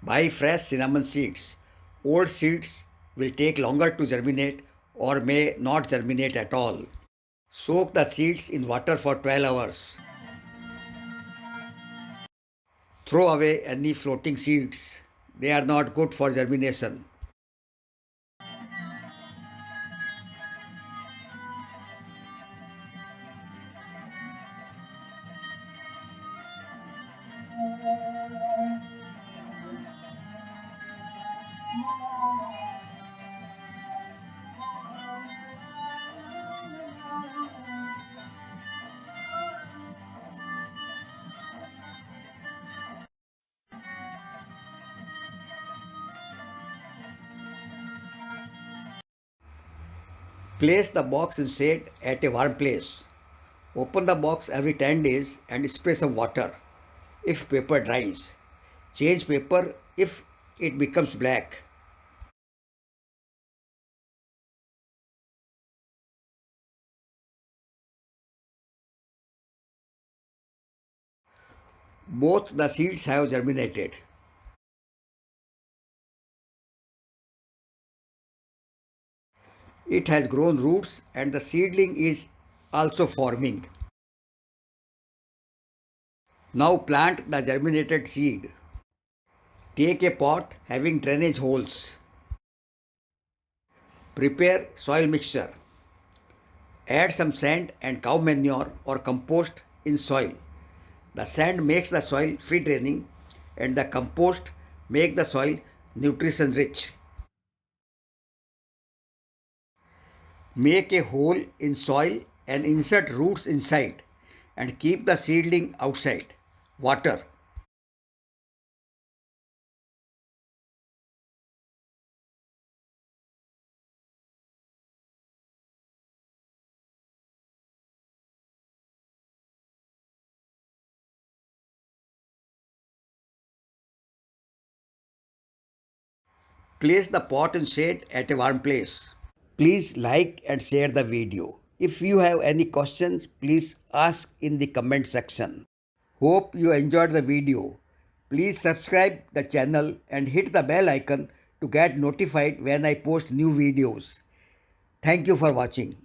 Buy fresh cinnamon seeds. Old seeds will take longer to germinate or may not germinate at all. Soak the seeds in water for 12 hours. Throw away any floating seeds. They are not good for germination. Place the box in shade at a warm place. Open the box every 10 days and spray some water if paper dries. Change paper if it becomes black. Both the seeds have germinated. It has grown roots and the seedling is also forming. Now plant the germinated seed. Take a pot having drainage holes. Prepare soil mixture. Add some sand and cow manure or compost in soil. The sand makes the soil free draining and the compost make the soil nutrition rich. Make a hole in soil and insert roots inside and keep the seedling outside. Water. Place the pot in shade at a warm place. Please like and share the video. If you have any questions, please ask in the comment section. Hope you enjoyed the video. Please subscribe the channel and hit the bell icon to get notified when I post new videos. Thank you for watching.